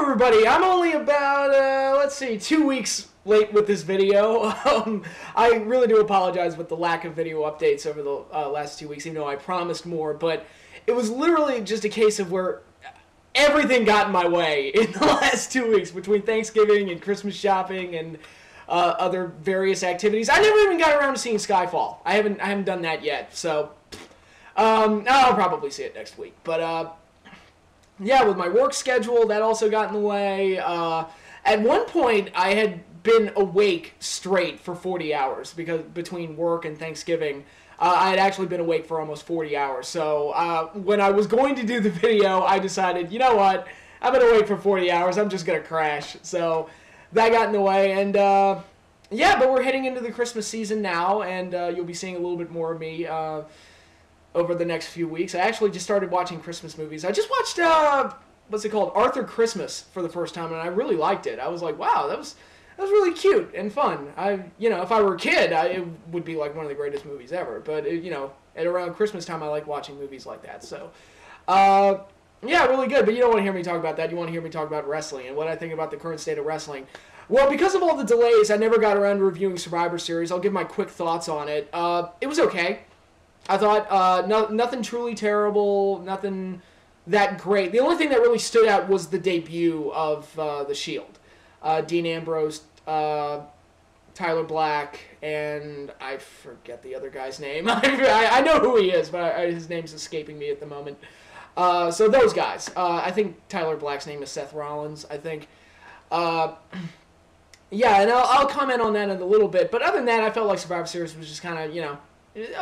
everybody, I'm only about, let's see, 2 weeks late with this video. I really do apologize with the lack of video updates over the last 2 weeks, even though I promised more, but it was literally just a case of where everything got in my way in the last 2 weeks between Thanksgiving and Christmas shopping and other various activities. I never even got around to seeing Skyfall. I haven't done that yet, so I'll probably see it next week. But yeah, with my work schedule, that also got in the way. At one point, I had been awake straight for 40 hours because between work and Thanksgiving, I had actually been awake for almost 40 hours. So when I was going to do the video, I decided, you know what, I've been awake for 40 hours. I'm just going to crash. So that got in the way. And yeah, but we're heading into the Christmas season now, and you'll be seeing a little bit more of me over the next few weeks. I actually just started watching Christmas movies. I just watched, what's it called, Arthur Christmas for the first time, and I really liked it. I was like, wow, that was really cute and fun. You know, if I were a kid, it would be like one of the greatest movies ever. But you know, at around Christmas time, I like watching movies like that. So, yeah, really good. But you don't want to hear me talk about that. You want to hear me talk about wrestling and what I think about the current state of wrestling. Well, because of all the delays, I never got around to reviewing Survivor Series. I'll give my quick thoughts on it. It was okay. I thought nothing truly terrible, nothing that great. The only thing that really stood out was the debut of The Shield. Dean Ambrose, Tyler Black, and I forget the other guy's name. I know who he is, but his name's escaping me at the moment. So those guys. I think Tyler Black's name is Seth Rollins, I think. Yeah, and I'll comment on that in a little bit. But other than that, I felt like Survivor Series was just kind of, you know,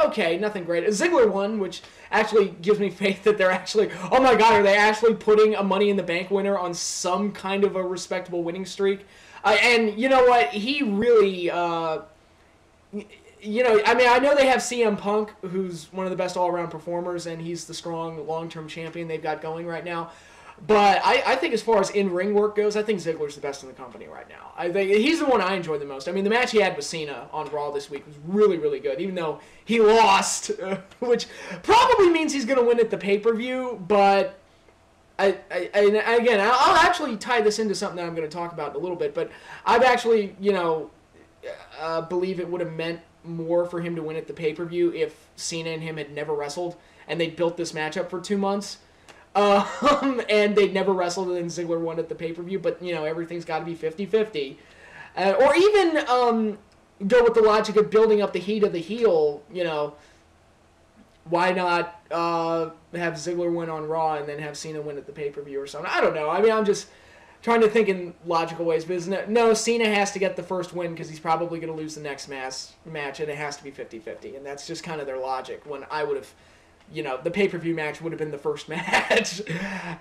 okay, nothing great. Ziggler won, which actually gives me faith that they're actually, oh my god, are they actually putting a Money in the Bank winner on some kind of a respectable winning streak? And you know what? He really, you know, I mean, I know they have CM Punk, who's one of the best all-around performers, and he's the strong long-term champion they've got going right now. But I think as far as in-ring work goes, I think Ziggler's the best in the company right now. I think he's the one I enjoy the most. I mean, the match he had with Cena on Raw this week was really, really good, even though he lost, which probably means he's going to win at the pay-per-view. But, again, I'll actually tie this into something that I'm going to talk about in a little bit. But I've actually, you know, believe it would have meant more for him to win at the pay-per-view if Cena and him had never wrestled, and they built this matchup for 2 months. And they'd never wrestled, and then Ziggler won at the pay-per-view, but, you know, everything's got to be 50-50. Or even go with the logic of building up the heat of the heel, you know, why not have Ziggler win on Raw and then have Cena win at the pay-per-view or something? I don't know. I mean, I'm just trying to think in logical ways, but no, Cena has to get the first win because he's probably going to lose the next match, and it has to be 50-50, and that's just kind of their logic, when I would have... You know, the pay-per-view match would have been the first match.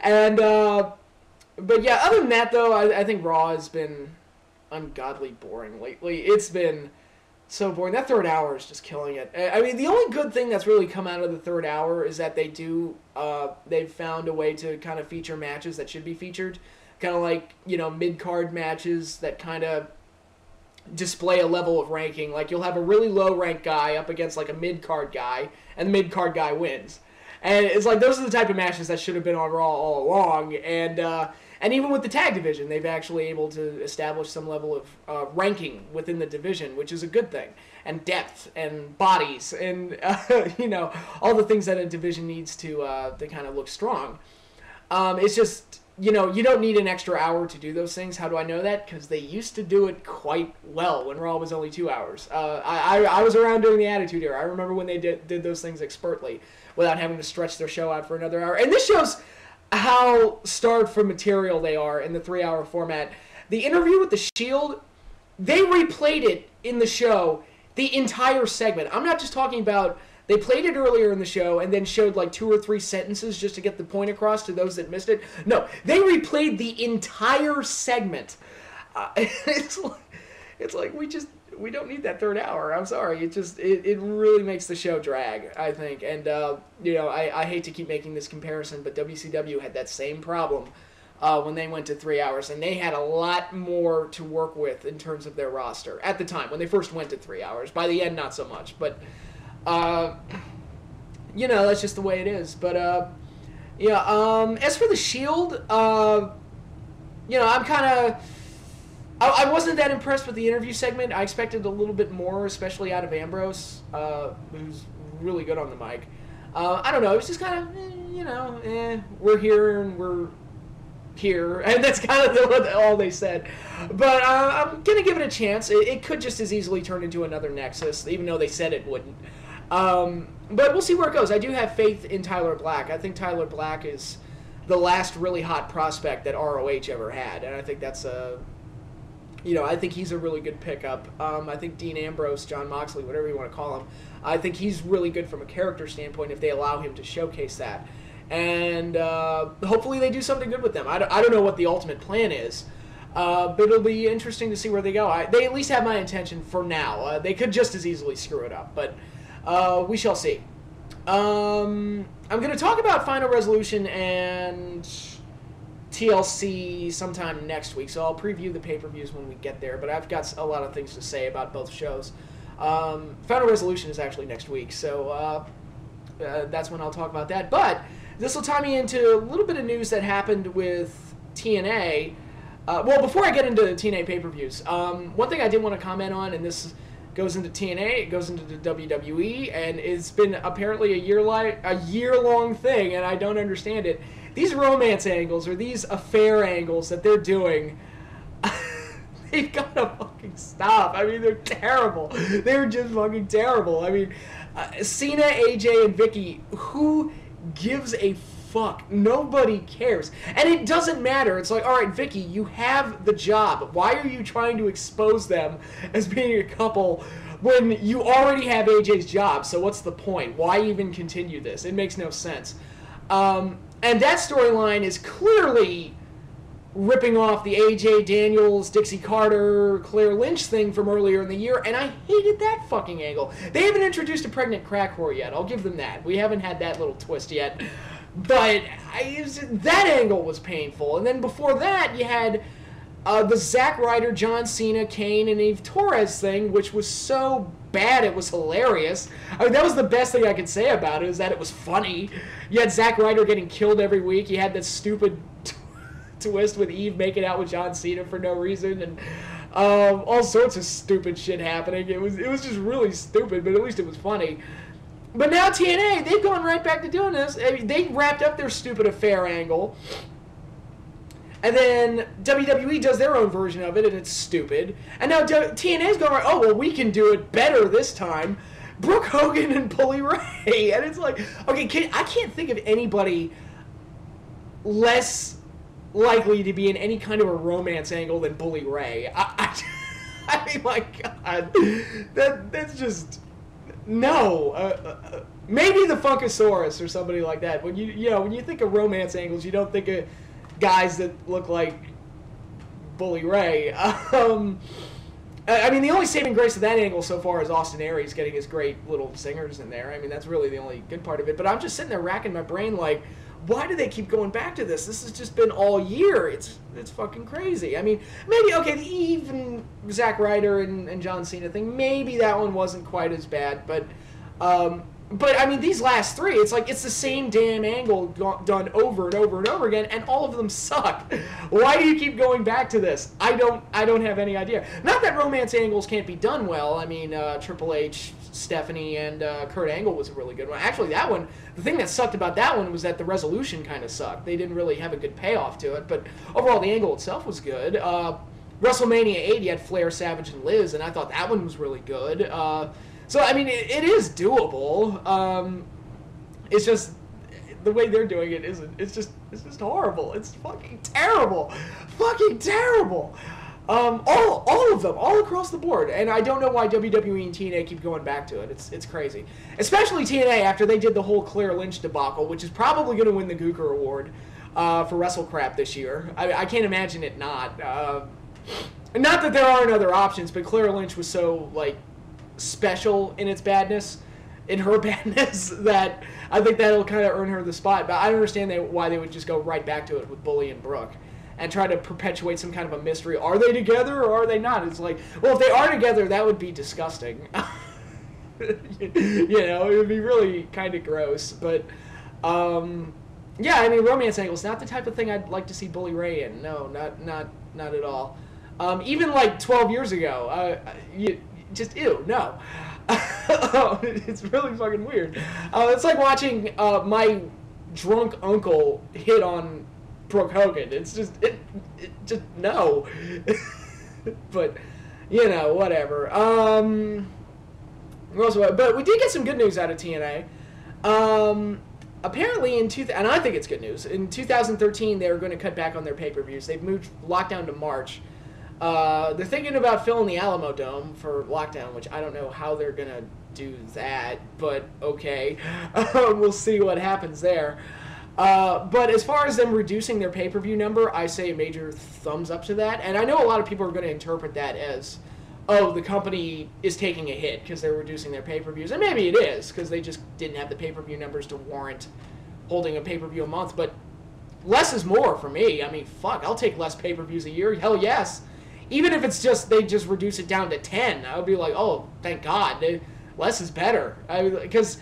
And, but yeah, other than that, though, I think Raw has been ungodly boring lately. It's been so boring. That third hour is just killing it. I mean, the only good thing that's really come out of the third hour is that they've found a way to kind of feature matches that should be featured. Kind of like, you know, mid-card matches that kind of display a level of ranking. Like, you'll have a really low-ranked guy up against, like, a mid-card guy, and the mid-card guy wins. And it's like, those are the type of matches that should have been on Raw all along. And even with the tag division, they've actually able to establish some level of ranking within the division, which is a good thing. And depth, and bodies, and, you know, all the things that a division needs to kind of look strong. It's just... You know, you don't need an extra hour to do those things. How do I know that? Because they used to do it quite well when Raw was only 2 hours. I was around during the Attitude Era. I remember when they did those things expertly without having to stretch their show out for another hour. And this shows how starved for material they are in the 3-hour format. The interview with The Shield, they replayed it in the show, the entire segment. I'm not just talking about... They played it earlier in the show and then showed like 2 or 3 sentences just to get the point across to those that missed it. No, they replayed the entire segment. It's like we don't need that third hour. I'm sorry. It really makes the show drag, I think. And you know, I hate to keep making this comparison, but WCW had that same problem when they went to 3 hours, and they had a lot more to work with in terms of their roster at the time when they first went to 3 hours. By the end, not so much, but. You know, that's just the way it is. But, yeah, as for The Shield, I'm kind of... I wasn't that impressed with the interview segment. I expected a little bit more, especially out of Ambrose, who's really good on the mic. I don't know. It was just kind of, we're here and we're here. And that's kind of all they said. But I'm going to give it a chance. It could just as easily turn into another Nexus, even though they said it wouldn't. But we'll see where it goes. I do have faith in Tyler Black. I think Tyler Black is the last really hot prospect that ROH ever had. And I think that's I think he's a really good pickup. I think Dean Ambrose, John Moxley, whatever you want to call him, I think he's really good from a character standpoint if they allow him to showcase that. And hopefully they do something good with them. I don't know what the ultimate plan is, but it'll be interesting to see where they go. They at least have my intention for now. They could just as easily screw it up, but we shall see. I'm going to talk about Final Resolution and TLC sometime next week, so I'll preview the pay-per-views when we get there, but I've got a lot of things to say about both shows. Final Resolution is actually next week, so that's when I'll talk about that. But this will tie me into a little bit of news that happened with TNA. Well, before I get into the TNA pay-per-views, one thing I did want to comment on, and this goes into TNA, it goes into the WWE, and it's been apparently a year-long thing, and I don't understand it. These romance angles, or these affair angles that they're doing, they've got to fucking stop. I mean, they're terrible. They're just fucking terrible. I mean, Cena, AJ, and Vicky, who gives a fuck? Nobody cares. And it doesn't matter. It's like, all right, Vicky, you have the job. Why are you trying to expose them as being a couple when you already have AJ's job? So what's the point? Why even continue this? It makes no sense. And that storyline is clearly ripping off the AJ Daniels, Dixie Carter, Claire Lynch thing from earlier in the year, and I hated that fucking angle. They haven't introduced a pregnant crack whore yet. I'll give them that. We haven't had that little twist yet. But that angle was painful. And then before that, you had the Zack Ryder, John Cena, Kane, and Eve Torres thing, which was so bad it was hilarious. I mean, that was the best thing I could say about it, is that it was funny. You had Zack Ryder getting killed every week. You had that stupid twist with Eve making out with John Cena for no reason, and all sorts of stupid shit happening. It was just really stupid, but at least it was funny. But now TNA, they've gone right back to doing this. I mean, they wrapped up their stupid affair angle. And then WWE does their own version of it, and it's stupid. And now TNA's going right, oh, well, we can do it better this time. Brooke Hogan and Bully Ray. And it's like, okay, I can't think of anybody less likely to be in any kind of a romance angle than Bully Ray. I mean, my God. That's just... No. Maybe the Funkasaurus or somebody like that. When you think of romance angles, you don't think of guys that look like Bully Ray. I mean, the only saving grace of that angle so far is Austin Aries getting his great little singers in there. I mean, that's really the only good part of it. But I'm just sitting there racking my brain like, why do they keep going back to this? This has just been all year. It's fucking crazy. I mean, maybe, okay, the Eve and Zack Ryder and John Cena thing, maybe that one wasn't quite as bad. But I mean, these last three, it's like it's the same damn angle done over and over and over again, and all of them suck. Why do you keep going back to this? I don't have any idea. Not that romance angles can't be done well. I mean, Triple H, Stephanie, and Kurt Angle was a really good one. Actually, that one, the thing that sucked about that one was that the resolution kind of sucked. They didn't really have a good payoff to it, but overall the angle itself was good. WrestleMania 8, you had Flair, Savage, and Liz, and I thought that one was really good. So, I mean, it is doable. It's just, the way they're doing it isn't. It's just horrible. It's fucking terrible. Fucking terrible. All of them, all across the board. And I don't know why WWE and TNA keep going back to it. It's crazy. Especially TNA after they did the whole Claire Lynch debacle, which is probably going to win the Gooker Award for WrestleCrap this year. I can't imagine it not. Not that there aren't other options, but Claire Lynch was so, like, special in its badness, that I think that'll kind of earn her the spot. But I don't understand why they would just go right back to it with Bully and Brooke and try to perpetuate some kind of a mystery. Are they together or are they not? It's like, well, if they are together, that would be disgusting. It would be really kind of gross. But Yeah, I mean, romance angles, not the type of thing I'd like to see Bully Ray in. No, not at all. Even like 12 years ago, just ew, no. It's really fucking weird. It's like watching my drunk uncle hit on Brooke Hogan. It's just just no. But whatever. But we did get some good news out of TNA. Apparently and I think it's good news. In 2013, they were going to cut back on their pay-per-views. They've moved Lockdown to March. They're thinking about filling the Alamo Dome for Lockdown, which I don't know how they're going to do that, but okay. We'll see what happens there. But as far as them reducing their pay-per-view number, I say a major thumbs up to that. And I know a lot of people are going to interpret that as, oh, the company is taking a hit because they're reducing their pay-per-views. And maybe it is, because they just didn't have the pay-per-view numbers to warrant holding a pay-per-view a month. But less is more for me. I mean, fuck, I'll take less pay-per-views a year. Hell yes. Even if it's just, they just reduce it down to 10, I would be like, oh, thank God. Less is better. Because,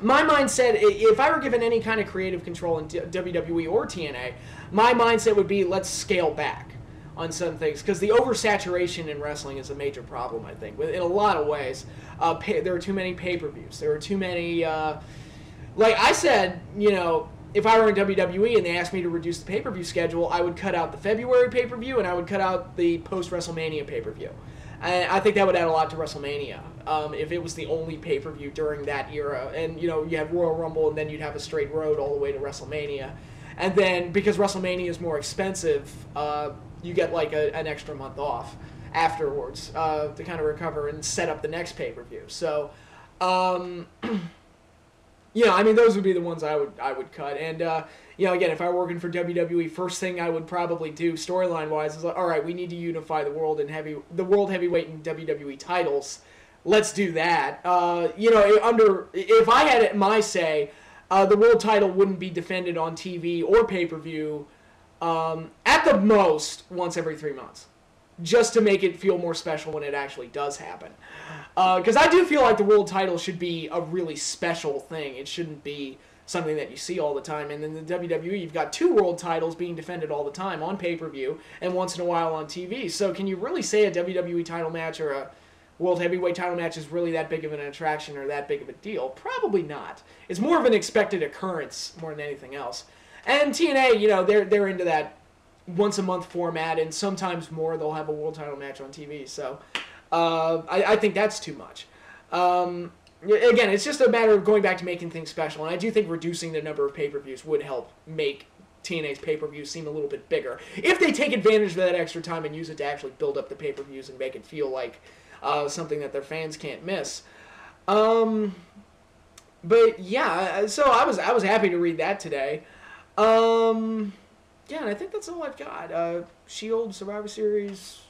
my mindset, if I were given any kind of creative control in WWE or TNA, my mindset would be, let's scale back on some things. Because the oversaturation in wrestling is a major problem, I think, in a lot of ways. There are too many pay-per-views. There are too many, like I said, if I were in WWE and they asked me to reduce the pay-per-view schedule, I would cut out the February pay-per-view and I would cut out the post-WrestleMania pay-per-view. And I think that would add a lot to WrestleMania if it was the only pay-per-view during that era. And, you have Royal Rumble and then you'd have a straight road all the way to WrestleMania. And then, because WrestleMania is more expensive, you get like an extra month off afterwards to kind of recover and set up the next pay-per-view. So, those would be the ones I would cut. And, again, if I were working for WWE, first thing I would probably do storyline-wise is like, all right, we need to unify the world heavyweight and WWE titles. Let's do that. If I had it my say, the world title wouldn't be defended on TV or pay-per-view at the most once every 3 months, just to make it feel more special when it actually does happen. Because I do feel like the world title should be a really special thing. It shouldn't be something that you see all the time. And in the WWE, you've got 2 world titles being defended all the time on pay-per-view and once in a while on TV. So can you really say a WWE title match or a World Heavyweight title match is really that big of an attraction or that big of a deal? Probably not. It's more of an expected occurrence more than anything else. And TNA, they're into that once-a-month format, and sometimes more they'll have a world title match on TV. So I think that's too much. Again, it's just a matter of going back to making things special, and I do think reducing the number of pay-per-views would help make TNA's pay-per-views seem a little bit bigger. If they take advantage of that extra time and use it to actually build up the pay-per-views and make it feel like something that their fans can't miss. But yeah, so I was happy to read that today. Yeah, and I think that's all I've got. Shield, Survivor Series,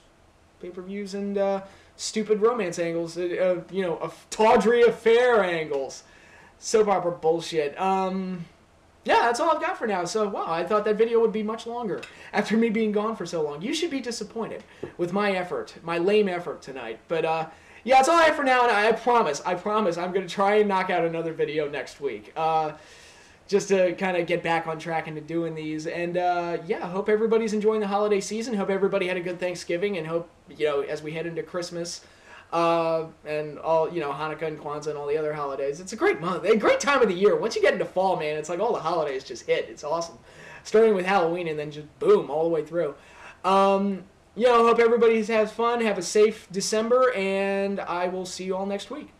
pay-per-views, and stupid romance angles. Tawdry affair angles. Soap opera bullshit. Yeah, that's all I've got for now. So, wow, I thought that video would be much longer after me being gone for so long. You should be disappointed with my effort, my lame effort tonight. But, yeah, that's all I have for now, and I promise, I'm going to try and knock out another video next week. Just to kind of get back on track into doing these. And, yeah, I hope everybody's enjoying the holiday season. Hope everybody had a good Thanksgiving, and hope, as we head into Christmas, and all, Hanukkah and Kwanzaa and all the other holidays. It's a great month, a great time of the year. Once you get into fall, man, it's like all the holidays just hit. It's awesome. Starting with Halloween and then just boom, all the way through. Hope everybody has fun. Have a safe December, and I will see you all next week.